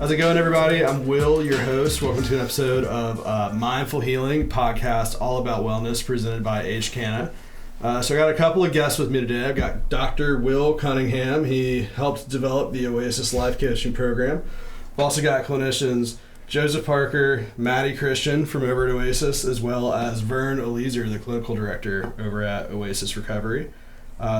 How's it going, everybody? I'm Will, your host. Welcome to an episode of Mindful Healing podcast, all about wellness, presented by HCANA. So I got a couple of guests with me today. I've got Dr. Will Cunningham. He helped develop the Oasis life coaching program. I've also got clinicians Joseph Parker, Maddie Christian from over at Oasis, as well as Vern Eleazer, the Clinical Director over at Oasis Recovery.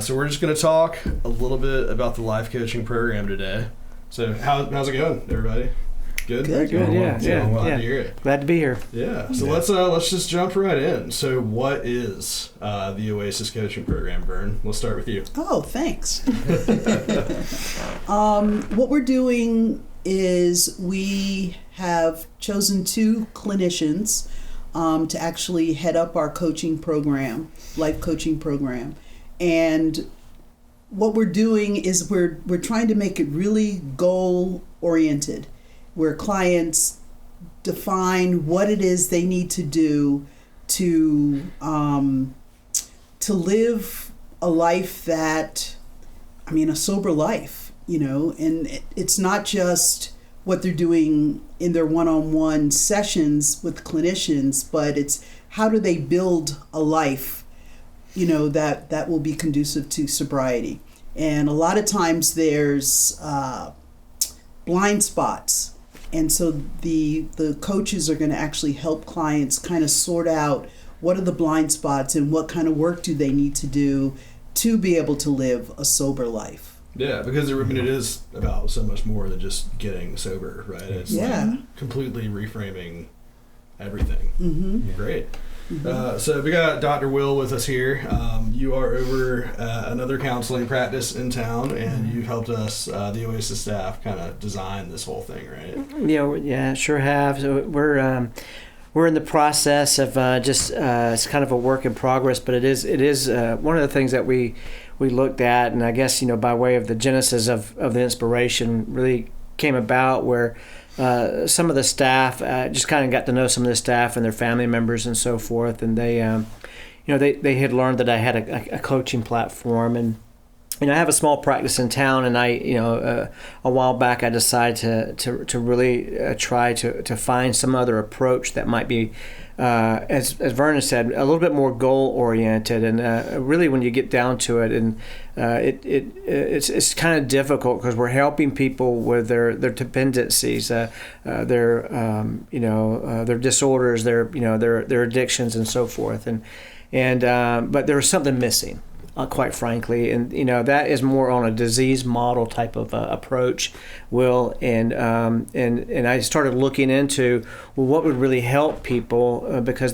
So we're just going to talk a little bit about the life coaching program today. So how's it going, everybody? Good? Good, yeah. Glad to hear it. Glad to be here. Yeah, so let's just jump right in. So what is the Oasis coaching program, Vern? We'll start with you. Oh, thanks. What we're doing is we have chosen two clinicians to actually head up our coaching program, life coaching program. And what we're doing is we're trying to make it really goal oriented, where clients define what it is they need to do to live a life that, a sober life, and it's not just what they're doing in their one-on-one sessions with clinicians, but it's how do they build a life that will be conducive to sobriety. And a lot of times there's blind spots. And so the coaches are going to actually help clients kind of sort out what are the blind spots and what kind of work do they need to do to be able to live a sober life. Yeah, because it is about so much more than just getting sober, right? It's like completely reframing everything. Mm-hmm. Great. Mm-hmm. So we got Dr. Will with us here. You are over another counseling practice in town, and you've helped us, the Oasis staff, kind of design this whole thing, right? Yeah, sure have. So we're in the process of it's kind of a work in progress, but it is one of the things that we looked at, and I guess by way of the genesis of the inspiration really came about where some of the staff just kind of got to know some of the staff and their family members and so forth, and they had learned that I had a coaching platform, and I have a small practice in town, and a while back I decided to really try to find some other approach that might be as Vernon said, a little bit more goal oriented, and really when you get down to it, and it's kind of difficult because we're helping people with their dependencies, their disorders, their addictions and so forth, and but there's something missing. Quite frankly, and that is more on a disease model type of approach, Will, and I started looking into what would really help people because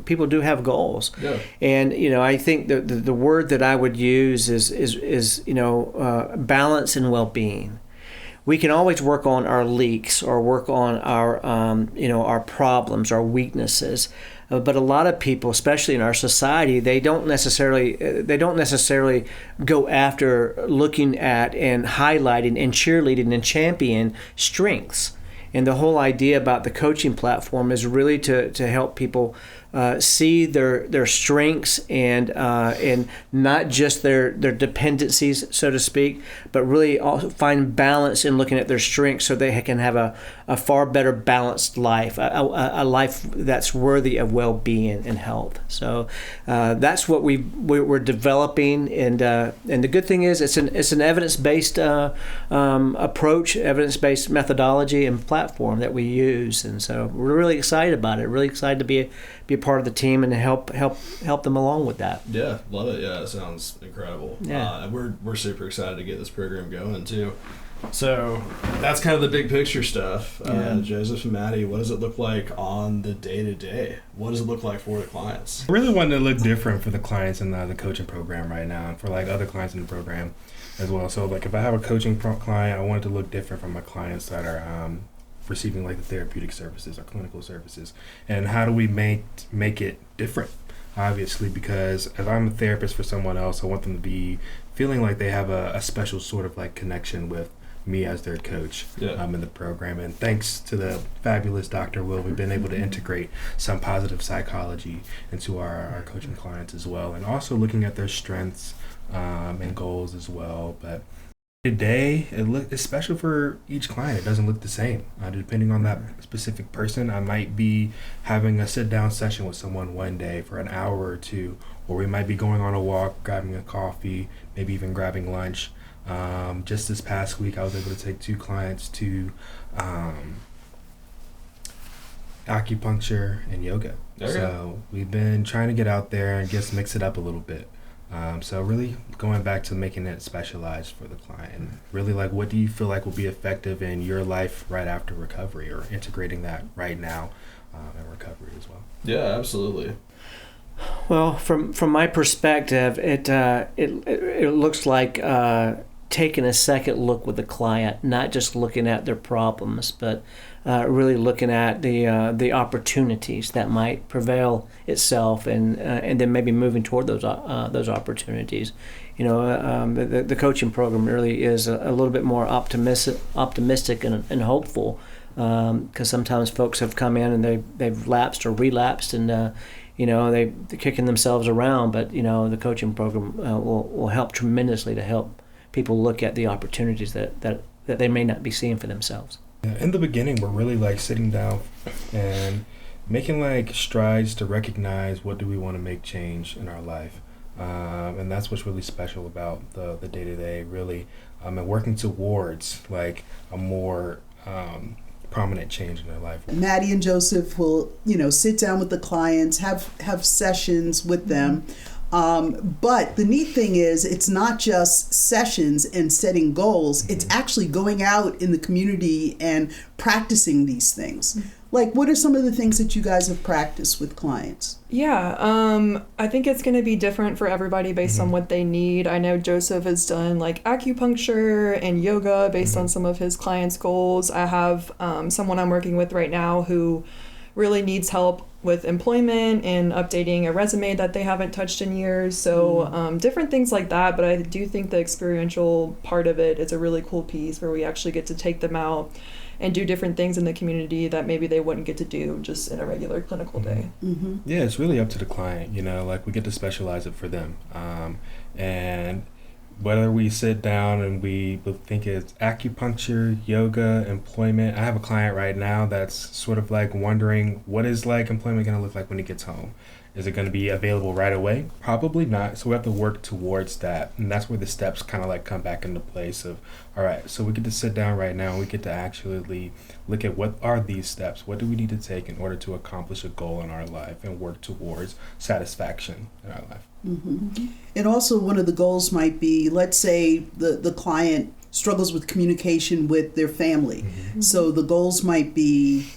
people do have goals, and I think the word that I would use is balance and well-being. We can always work on our leaks or work on our problems, our weaknesses. But a lot of people, especially in our society, they don't necessarily go after looking at and highlighting and cheerleading and championing strengths. And the whole idea about the coaching platform is really to help people see their strengths and not just their dependencies, so to speak, but really find balance in looking at their strengths so they can have a far better balanced life, a life that's worthy of well-being and health. So that's what we're developing, and the good thing is it's an evidence-based approach, evidence-based methodology and platform that we use, and so we're really excited about it. Really excited to be a part of the team and help them along with that. Yeah, love it. Yeah, it sounds incredible. Yeah, we're super excited to get this program going too. So that's kind of the big picture stuff. Joseph and Maddie, what does it look like on the day-to-day? What does it look like for the clients? I really want to look different for the clients in the coaching program right now, and for other clients in the program as well. So if I have a coaching client, I want it to look different from my clients that are receiving the therapeutic services or clinical services. And how do we make it different? Obviously, because if I'm a therapist for someone else, I want them to be feeling like they have a special sort of connection with me as their coach in the program. And thanks to the fabulous Dr. Will, we've been able to integrate some positive psychology into our coaching clients as well, and also looking at their strengths and goals as well. But Today, it's special for each client. It doesn't look the same. Depending on that specific person, I might be having a sit-down session with someone one day for an hour or two, or we might be going on a walk, grabbing a coffee, maybe even grabbing lunch. Just this past week, I was able to take 2 clients to acupuncture and yoga. So we've been trying to get out there and just mix it up a little bit. So really going back to making it specialized for the client. And really, like, what do you feel like will be effective in your life right after recovery, or integrating that right now in recovery as well? Yeah, absolutely. Well, from my perspective, it looks like taking a second look with the client, not just looking at their problems, but really looking at the opportunities that might prevail itself, and then maybe moving toward those opportunities. The coaching program really is a little bit more optimistic and hopeful, because sometimes folks have come in and they've lapsed or relapsed, and they're kicking themselves around. But the coaching program will help tremendously to help people look at the opportunities that they may not be seeing for themselves. In the beginning, we're really like sitting down and making like strides to recognize what do we want to make change in our life. And that's what's really special about the day-to-day, really, and working towards like a more prominent change in their life. Maddie and Joseph will, sit down with the clients, have sessions with them. But the neat thing is, it's not just sessions and setting goals. It's actually going out in the community and practicing these things. Like, what are some of the things that you guys have practiced with clients? Yeah, I think it's going to be different for everybody based on what they need. I know Joseph has done like acupuncture and yoga based on some of his clients' goals. I have someone I'm working with right now who really needs help with employment and updating a resume that they haven't touched in years. So different things like that. But I do think the experiential part of it is a really cool piece where we actually get to take them out and do different things in the community that maybe they wouldn't get to do just in a regular clinical day. Yeah, it's really up to the client, like we get to specialize it for them. And whether we sit down and we think it's acupuncture, yoga, employment. I have a client right now that's sort of like wondering, what is like employment going to look like when he gets home? Is it going to be available right away? Probably not. So we have to work towards that. And that's where the steps kind of like come back into place of, all right, so we get to sit down right now and we get to actually look at what are these steps? What do we need to take in order to accomplish a goal in our life and work towards satisfaction in our life? And also one of the goals might be, let's say the client struggles with communication with their family. So the goals might be,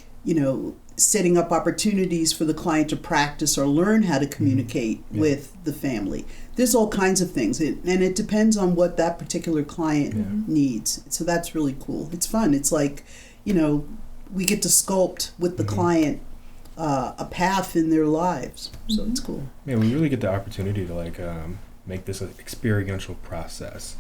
setting up opportunities for the client to practice or learn how to communicate with the family. There's all kinds of things, and it depends on what that particular client needs. So that's really cool. It's fun. It's like, we get to sculpt with the client a path in their lives. So it's cool. Yeah, we really get the opportunity to make this an experiential process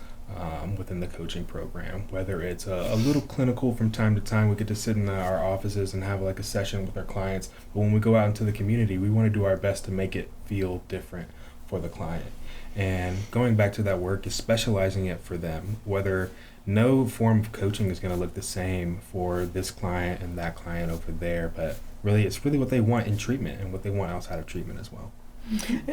within the coaching program. Whether it's a little clinical from time to time, we get to sit in our offices and have like a session with our clients. But when we go out into the community, we want to do our best to make it feel different for the client. And going back to that work is specializing it for them, whether no form of coaching is going to look the same for this client and that client over there, but really it's really what they want in treatment and what they want outside of treatment as well.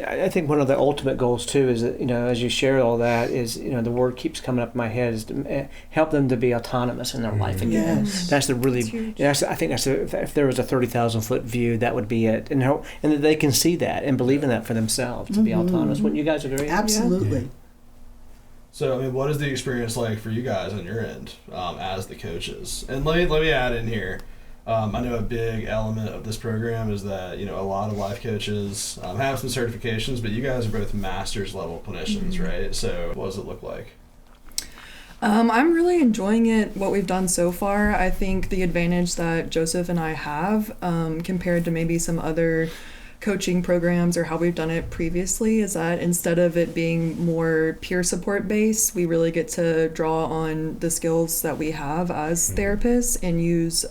I think one of the ultimate goals too is that, as you share all that, is, the word keeps coming up in my head, is to help them to be autonomous in their life again. Yes. That's the really, I think if there was a 30,000 foot view, that would be it. And that they can see that and believe in that for themselves, to be autonomous. Wouldn't you guys agree? Absolutely. Yeah. So, what is the experience like for you guys on your end as the coaches? And let me add in here, I know a big element of this program is that, a lot of life coaches have some certifications, but you guys are both master's level clinicians, right? So what does it look like? I'm really enjoying it, what we've done so far. I think the advantage that Joseph and I have compared to maybe some other coaching programs or how we've done it previously is that instead of it being more peer support based, we really get to draw on the skills that we have as therapists and use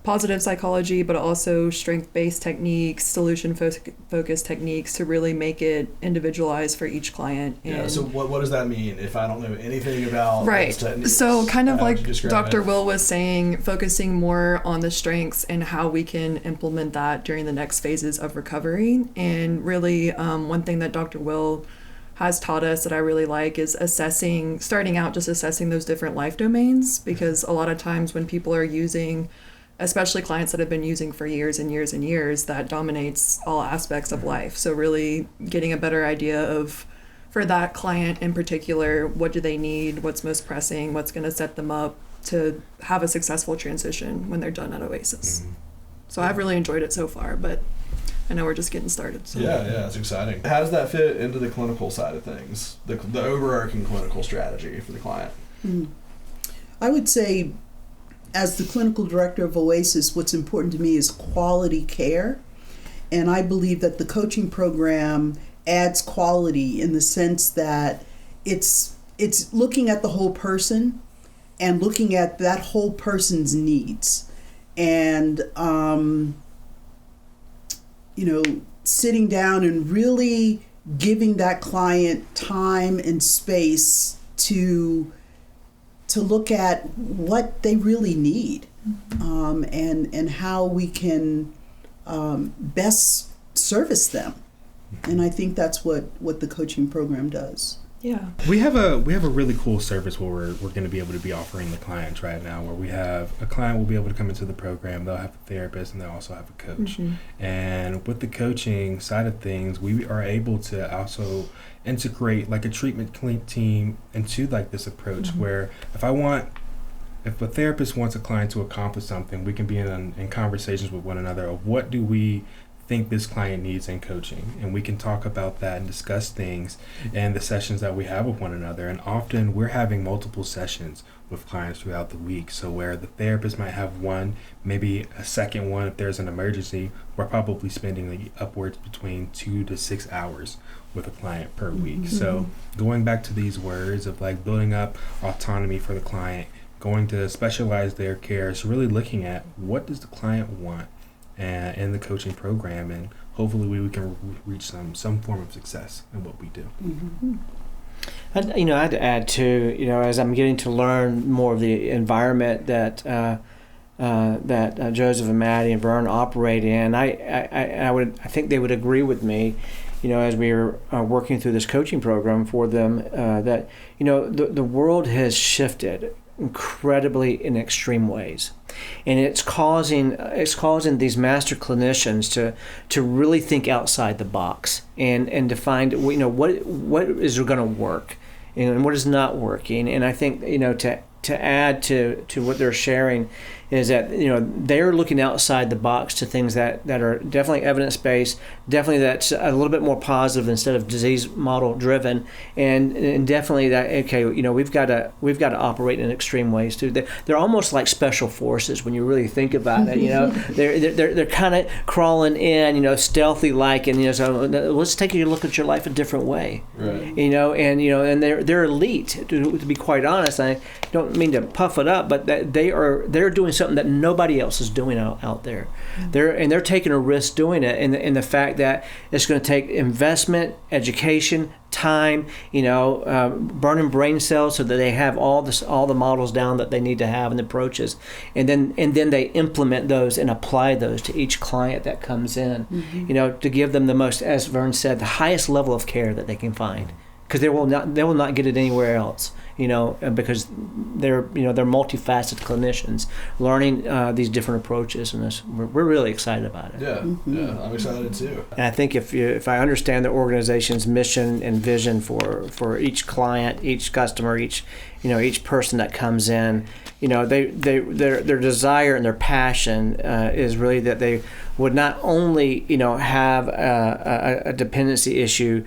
positive psychology, but also strength-based techniques, solution-focused techniques to really make it individualized for each client. Yeah, so what does that mean if I don't know anything about those techniques? So kind of like Dr. Will was saying, focusing more on the strengths and how we can implement that during the next phases of recovery. And really, one thing that Dr. Will has taught us that I really like is starting out just assessing those different life domains, because a lot of times when people are using, especially clients that have been using for years and years and years, that dominates all aspects of life. So really getting a better idea of, for that client in particular, what do they need, what's most pressing, what's going to set them up to have a successful transition when they're done at Oasis. So I've really enjoyed it so far, but I know we're just getting started. So. Yeah, it's exciting. How does that fit into the clinical side of things, the overarching clinical strategy for the client? I would say, as the clinical director of Oasis, what's important to me is quality care. And I believe that the coaching program adds quality in the sense that it's looking at the whole person and looking at that whole person's needs. And, sitting down and really giving that client time and space to look at what they really need, and how we can best service them. And I think that's what the coaching program does. Yeah. We have a really cool service where we're going to be able to be offering the clients right now, where we have a client will be able to come into the program. They'll have a therapist and they'll also have a coach. And with the coaching side of things, we are able to also integrate like a treatment team into like this approach where if a therapist wants a client to accomplish something, we can be in conversations with one another of what do we think this client needs in coaching, and we can talk about that and discuss things in the sessions that we have with one another. And often we're having multiple sessions with clients throughout the week, so where the therapist might have one, maybe a second one if there's an emergency, we're probably spending like upwards between 2 to 6 hours with a client per week. So going back to these words of like building up autonomy for the client, going to specialize their care, is really looking at what does the client want in the coaching program, and hopefully we can reach some form of success in what we do. I'd add too, as I'm getting to learn more of the environment that Joseph and Maddie and Vern operate in, I think they would agree with me, as we are working through this coaching program for them, that the world has shifted incredibly in extreme ways, and it's causing these master clinicians to really think outside the box and to find what is going to work and what is not working. And I think to add to what they're sharing is that they're looking outside the box to things that are definitely evidence-based, definitely that's a little bit more positive instead of disease model driven, and definitely that we've got to operate in extreme ways too. They're almost like special forces when you really think about it. They're kind of crawling in, stealthy like, and so let's take a look at your life a different way. Right. And they're elite, to be quite honest. I don't mean to puff it up, but that they're doing something that nobody else is doing out there. They're taking a risk doing it, and the fact that it's going to take investment, education, time, burning brain cells so that they have all the models down that they need to have and the approaches, and then they implement those and apply those to each client that comes in, to give them the most, as Vern said, the highest level of care that they can find, because they will not get it anywhere else. Because they're multifaceted clinicians learning these different approaches, and we're really excited about it. Yeah, I'm excited too. And I think if I understand the organization's mission and vision for each client, each customer, each person that comes in, their desire and their passion is really that they would not only have a dependency issue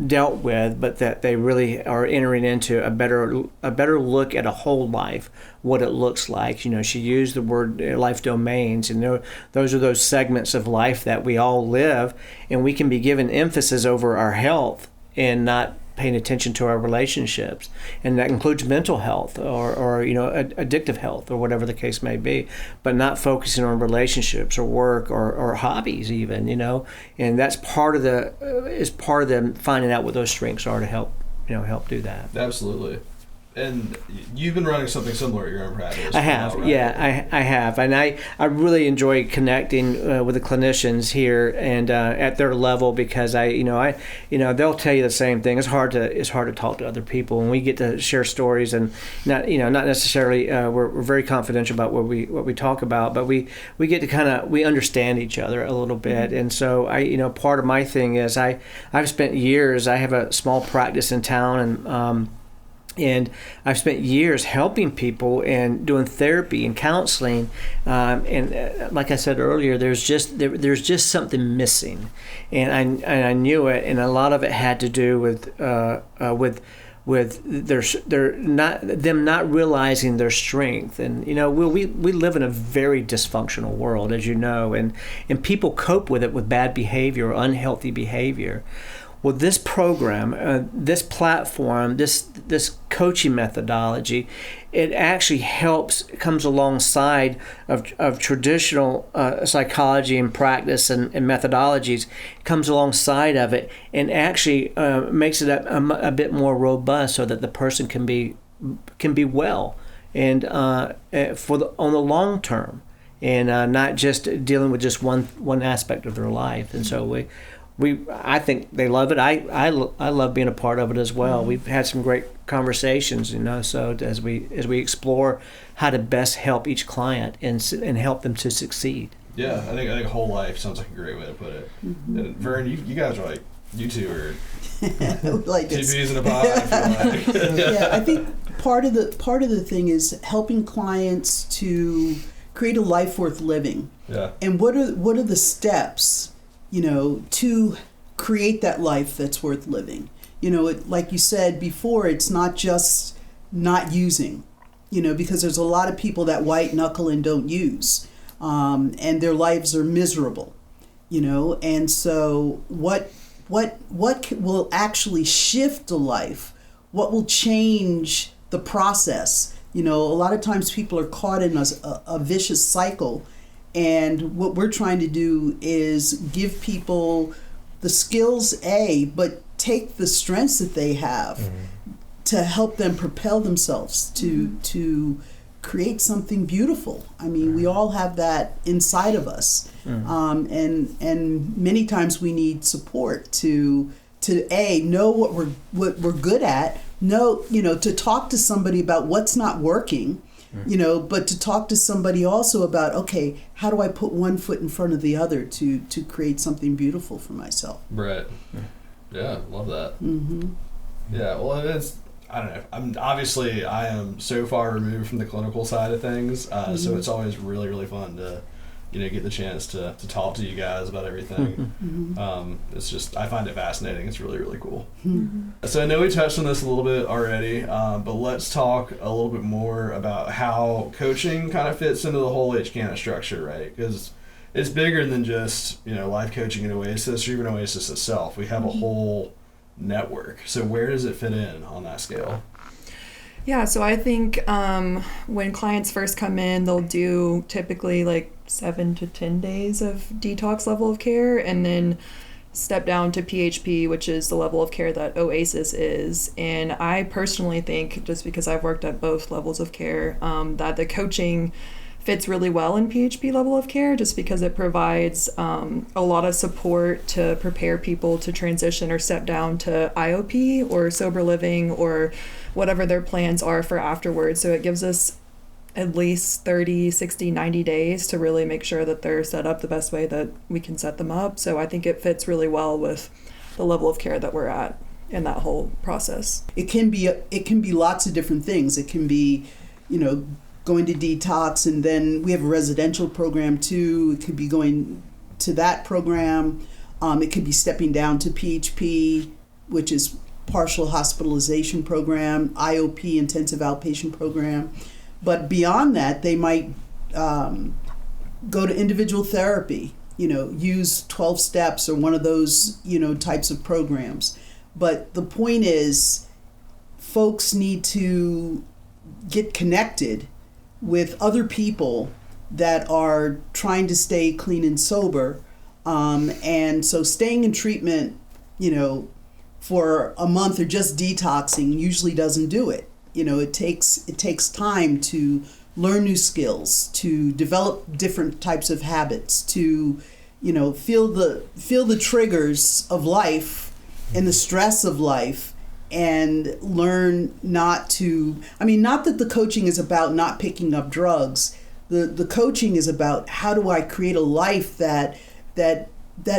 dealt with, but that they really are entering into a better look at a whole life, what it looks like. She used the word life domains, and those are those segments of life that we all live, and we can be given emphasis over our health and not paying attention to our relationships, and that includes mental health or addictive health or whatever the case may be, but not focusing on relationships or work or hobbies even, and that's part of them finding out what those strengths are to help do that. Absolutely. And you've been running something similar at your own practice. I have, right? yeah, I have, and I really enjoy connecting with the clinicians here and at their level, because they'll tell you the same thing. It's hard to talk to other people, and we get to share stories, and not necessarily we're very confidential about what we talk about, but we get to we understand each other a little bit, and so part of my thing is I've spent years. I have a small practice in town, and I've spent years helping people and doing therapy and counseling, and like I said earlier, there's just something missing, and I knew it, and a lot of it had to do with them not realizing their strength, and we live in a very dysfunctional world, as you know, and people cope with it with bad behavior or unhealthy behavior. Well, this program, this platform, this coaching methodology, it actually comes alongside of traditional psychology and practice and methodologies, comes alongside of it, and actually makes it a bit more robust so that the person can be well, and on the long term, and not just dealing with just one aspect of their life. And so I think they love it. I love being a part of it as well. Mm-hmm. We've had some great conversations, so as we explore how to best help each client and help them to succeed. Yeah, I think whole life sounds like a great way to put it. Mm-hmm. And Vern, you guys are you two are like two peas in a pod. I feel like. Yeah, I think part of the thing is helping clients to create a life worth living. Yeah. And what are the steps, to create that life that's worth living? Like you said before, it's not just not using, because there's a lot of people that white knuckle and don't use, and their lives are miserable, and so what will actually shift a life? What will change the process? A lot of times people are caught in a vicious cycle. And what we're trying to do is give people the skills, but take the strengths that they have to help them propel themselves to create something beautiful. I mean, we all have that inside of us, and many times we need support to know what we're good at, to talk to somebody about what's not working. But to talk to somebody also about, okay, how do I put one foot in front of the other to create something beautiful for myself? Right. Yeah, love that. Mm-hmm. Yeah, well, I don't know. I am so far removed from the clinical side of things, so it's always really, really fun to, get the chance to talk to you guys about everything. Mm-hmm. It's just, I find it fascinating. It's really, really cool. Mm-hmm. So I know we touched on this a little bit already, but let's talk a little bit more about how coaching kind of fits into the whole HCANA structure, right? Because it's bigger than just, life coaching in Oasis or even Oasis itself. We have a whole network. So where does it fit in on that scale? Yeah, so I think when clients first come in, they'll do typically 7 to 10 days of detox level of care, and then step down to PHP, which is the level of care that Oasis is. And I personally think, just because I've worked at both levels of care, that the coaching fits really well in PHP level of care, just because it provides a lot of support to prepare people to transition or step down to IOP or sober living or whatever their plans are for afterwards. So it gives us at least 30, 60, 90 days to really make sure that they're set up the best way that we can set them up. So I think it fits really well with the level of care that we're at in that whole process. It can be lots of different things. It can be, going to detox, and then we have a residential program too. It could be going to that program. It could be stepping down to PHP, which is partial hospitalization program, IOP, intensive outpatient program. But beyond that, they might go to individual therapy, use 12 steps or one of those, types of programs. But the point is, folks need to get connected with other people that are trying to stay clean and sober. And so staying in treatment, for a month or just detoxing usually doesn't do it. It takes time to learn new skills, to develop different types of habits, to feel the triggers of life and the stress of life, and learn not that the coaching is about not picking up drugs. The coaching is about, how do I create a life that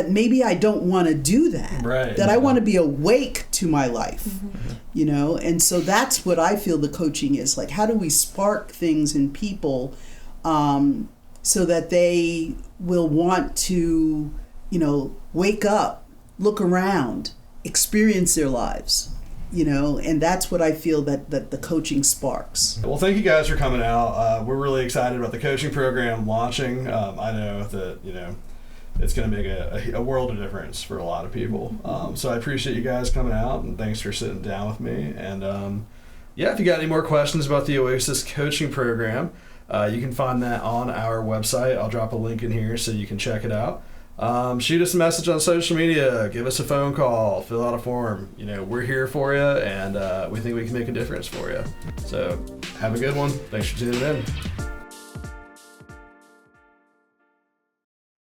maybe I don't want to do that. Right. That I want to be awake to my life. And so that's what I feel the coaching is. Like, how do we spark things in people so that they will want to, wake up, look around, experience their lives. And that's what I feel that the coaching sparks. Well, thank you guys for coming out. We're really excited about the coaching program launching. I know that, it's going to make a world of difference for a lot of people. So I appreciate you guys coming out, and thanks for sitting down with me. And if you got any more questions about the Oasis coaching program, you can find that on our website. I'll drop a link in here so you can check it out. Shoot us a message on social media, give us a phone call, fill out a form. We're here for you, and we think we can make a difference for you. So have a good one. Thanks for tuning in.